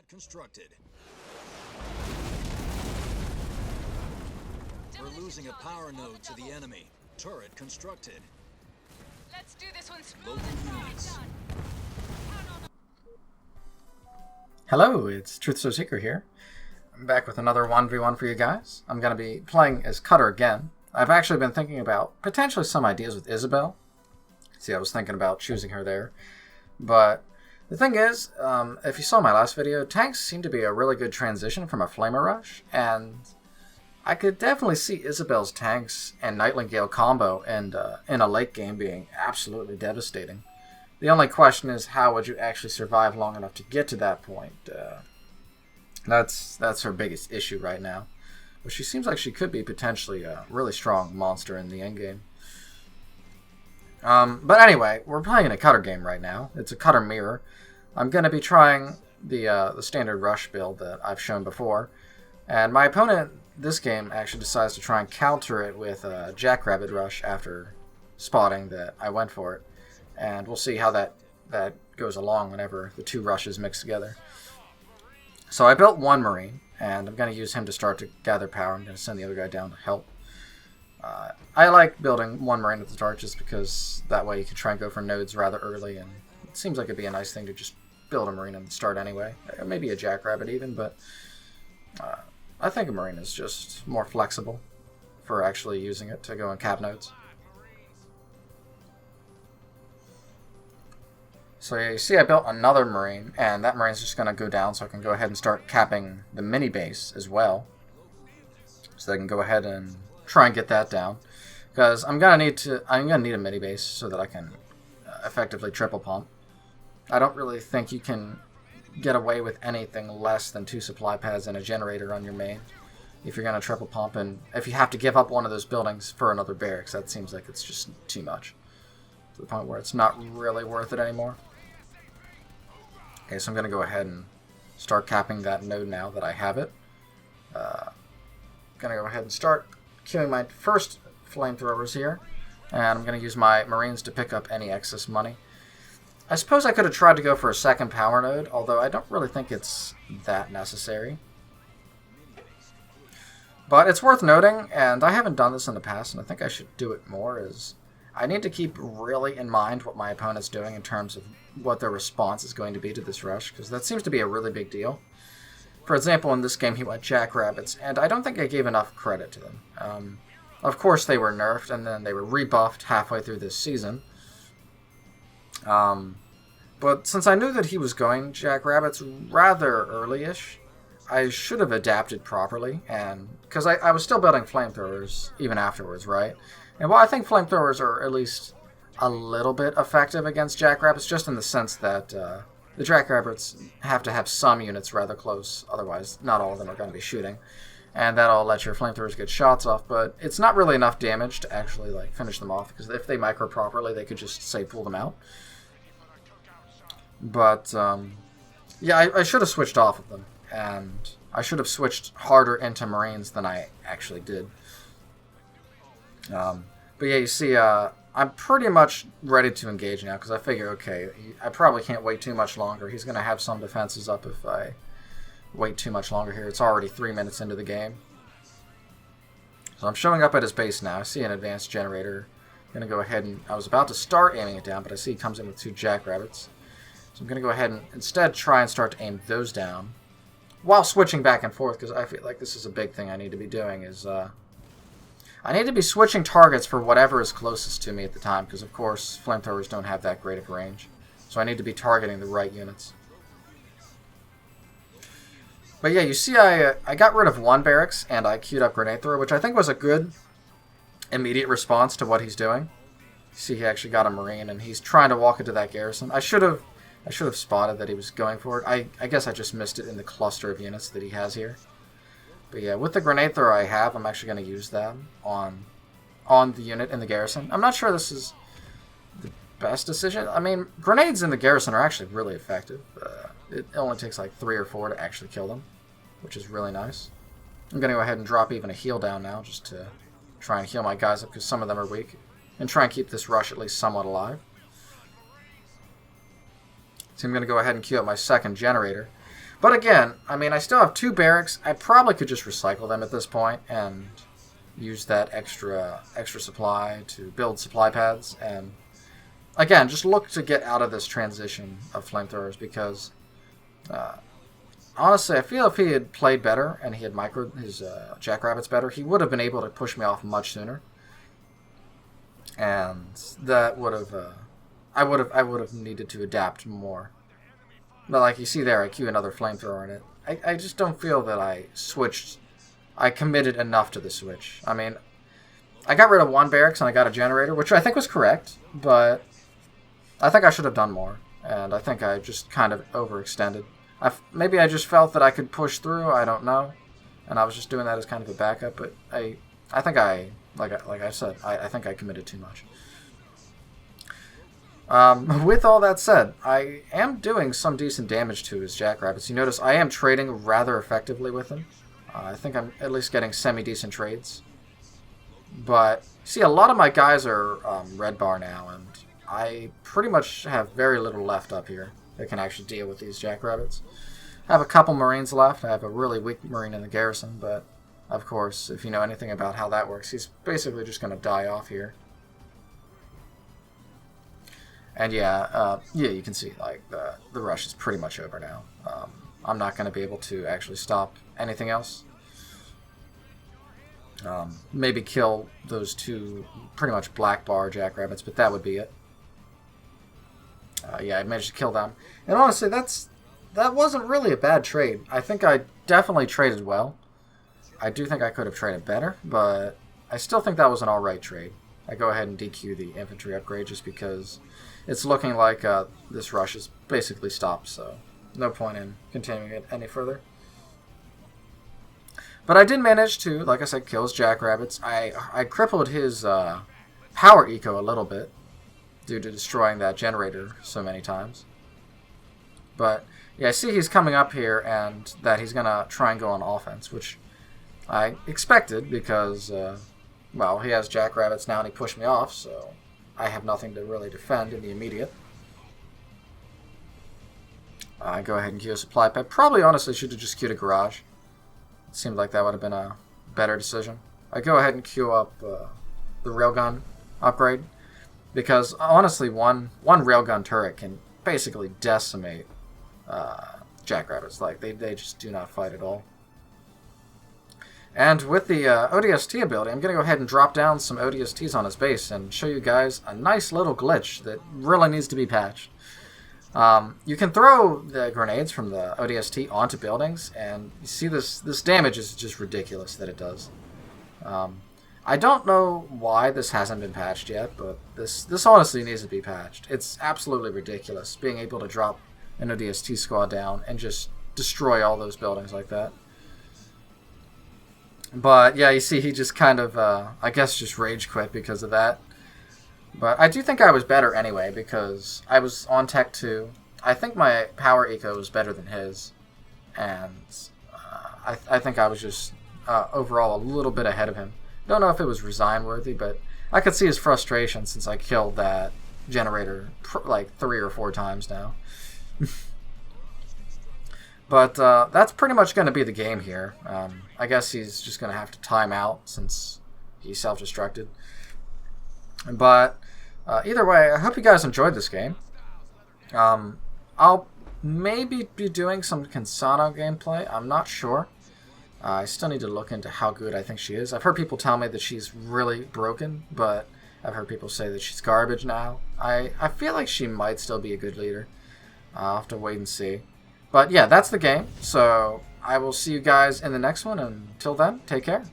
Turret constructed. We're losing a power node to the enemy. Turret constructed. Let's do this one smooth Local and fast. units. Hello, it's TruthSOSeeker here. I'm back with another 1v1 for you guys. I'm going to be playing as Cutter again. I've actually been thinking about potentially some ideas with Isabel. See, I was thinking about choosing her there. But the thing is, if you saw my last video, tanks seem to be a really good transition from a Flamer Rush, and I could definitely see Isabel's tanks and Nightling Gale combo in a late game being absolutely devastating. The only question is, how would you actually survive long enough to get to that point? That's her biggest issue right now. But she seems like she could be potentially a really strong monster in the endgame. But anyway, we're playing a Cutter game right now. It's a Cutter mirror. I'm going to be trying the standard rush build that I've shown before. And my opponent this game actually decides to try and counter it with a Jackrabbit rush after spotting that I went for it. And we'll see how that goes along whenever the two rushes mix together. So I built one Marine, and I'm going to use him to start to gather power. I'm going to send the other guy down to help. I like building one Marine at the start just because that way you can try and go for nodes rather early, and it seems like it'd be a nice thing to just build a Marine at the start anyway. Maybe a Jackrabbit even, but I think a Marine is just more flexible for actually using it to go in cap nodes. So yeah, you see I built another Marine, and that Marine's just going to go down so I can go ahead and start capping the mini base as well. So I can go ahead and try and get that down. Because I'm gonna need a mini base so that I can effectively triple pump. I don't really think you can get away with anything less than 2 supply pads and a generator on your main if you're going to triple pump, and if you have to give up one of those buildings for another barracks, that seems like it's just too much, to the point where it's not really worth it anymore. Okay, so I'm going to go ahead and start capping that node now that I have it. Going to go ahead and start queuing my first flamethrowers here, and I'm going to use my Marines to pick up any excess money. I suppose I could have tried to go for a second power node, although I don't really think it's that necessary. But it's worth noting, and I haven't done this in the past, and I think I should do it more, is I need to keep really in mind what my opponent's doing in terms of what their response is going to be to this rush, because that seems to be a really big deal. For example, in this game he went Jackrabbits, and I don't think I gave enough credit to them. Of course they were nerfed, and then they were rebuffed halfway through this season. But since I knew that he was going Jackrabbits rather early-ish, I should have adapted properly, and because I was still building flamethrowers even afterwards, right? And while I think flamethrowers are at least a little bit effective against Jackrabbits, just in the sense that the Jackrabbits have to have some units rather close, otherwise not all of them are going to be shooting, and that'll let your flamethrowers get shots off, but it's not really enough damage to actually like finish them off, because if they micro properly, they could just, say, pull them out. But, yeah, I should have switched off of them, and I should have switched harder into Marines than I actually did. But yeah, you see, I'm pretty much ready to engage now, because I figure, okay, I probably can't wait too much longer. He's going to have some defenses up if I wait too much longer here. It's already 3 minutes into the game. So I'm showing up at his base now. I see an advanced generator. I'm going to go ahead and... I was about to start aiming it down, but I see he comes in with 2 Jackrabbits. So I'm going to go ahead and instead try and start to aim those down, while switching back and forth, because I feel like this is a big thing I need to be doing, is I need to be switching targets for whatever is closest to me at the time, because of course flamethrowers don't have that great of range. So I need to be targeting the right units. But yeah, you see I got rid of 1 barracks, and I queued up Grenade Thrower, which I think was a good immediate response to what he's doing. You see he actually got a Marine, and he's trying to walk into that garrison. I should have spotted that he was going for it. I guess I just missed it in the cluster of units that he has here. But yeah, with the Grenade Thrower I have, I'm actually going to use them on the unit in the garrison. I'm not sure this is the best decision. I mean, grenades in the garrison are actually really effective. It only takes like 3 or 4 to actually kill them, which is really nice. I'm going to go ahead and drop even a heal down now, just to try and heal my guys up, because some of them are weak, and try and keep this rush at least somewhat alive. So I'm going to go ahead and queue up my second generator. But again, I mean, I still have 2 barracks. I probably could just recycle them at this point and use that extra supply to build supply pads. And again, just look to get out of this transition of flamethrowers because honestly, I feel if he had played better and he had microed his jackrabbits better, he would have been able to push me off much sooner. And that would have, I would have needed to adapt more. But like you see there, I cue another flamethrower in it. I just don't feel that I committed enough to the switch. I mean, I got rid of 1 barracks and I got a generator, which I think was correct, but I think I should have done more. And I think I just kind of overextended. Maybe I just felt that I could push through, I don't know. And I was just doing that as kind of a backup, but I think like I said, I think I committed too much. With all that said, I am doing some decent damage to his jackrabbits. You notice I am trading rather effectively with him. I think I'm at least getting semi-decent trades. But, see, a lot of my guys are red bar now, and I pretty much have very little left up here that can actually deal with these jackrabbits. I have a couple Marines left. I have a really weak Marine in the garrison, but, of course, if you know anything about how that works, he's basically just going to die off here. And yeah, you can see, like, the rush is pretty much over now. I'm not going to be able to actually stop anything else. Maybe kill those 2 pretty much black bar jackrabbits, but that would be it. Yeah, I managed to kill them. And honestly, that wasn't really a bad trade. I think I definitely traded well. I do think I could have traded better, but I still think that was an alright trade. I go ahead and DQ the infantry upgrade just because it's looking like this rush is basically stopped, so no point in continuing it any further. But I did manage to, like I said, kill his jackrabbits. I crippled his power eco a little bit due to destroying that generator so many times. But yeah, I see he's coming up here and that he's going to try and go on offense, which I expected because, well, he has jackrabbits now and he pushed me off, so I have nothing to really defend in the immediate. I go ahead and queue a supply pad. Probably, honestly, should have just queued a garage. It seemed like that would have been a better decision. I go ahead and queue up the railgun upgrade because, honestly, one railgun turret can basically decimate jackrabbits. Like, they just do not fight at all. And with the ODST ability, I'm going to go ahead and drop down some ODSTs on his base and show you guys a nice little glitch that really needs to be patched. You can throw the grenades from the ODST onto buildings, and you see this damage is just ridiculous that it does. I don't know why this hasn't been patched yet, but this honestly needs to be patched. It's absolutely ridiculous being able to drop an ODST squad down and just destroy all those buildings like that. But yeah, you see he just kind of, I guess just rage quit because of that. But I do think I was better anyway because I was on Tech 2. I think my power eco was better than his. And I think I was just overall a little bit ahead of him. Don't know if it was resign worthy, but I could see his frustration since I killed that generator like 3 or 4 times now. But that's pretty much going to be the game here. I guess he's just going to have to time out since he self-destructed. But either way, I hope you guys enjoyed this game. I'll maybe be doing some Consano gameplay. I'm not sure. I still need to look into how good I think she is. I've heard people tell me that she's really broken, but I've heard people say that she's garbage now. I feel like she might still be a good leader. I'll have to wait and see. But yeah, that's the game. So I will see you guys in the next one. Until then, take care.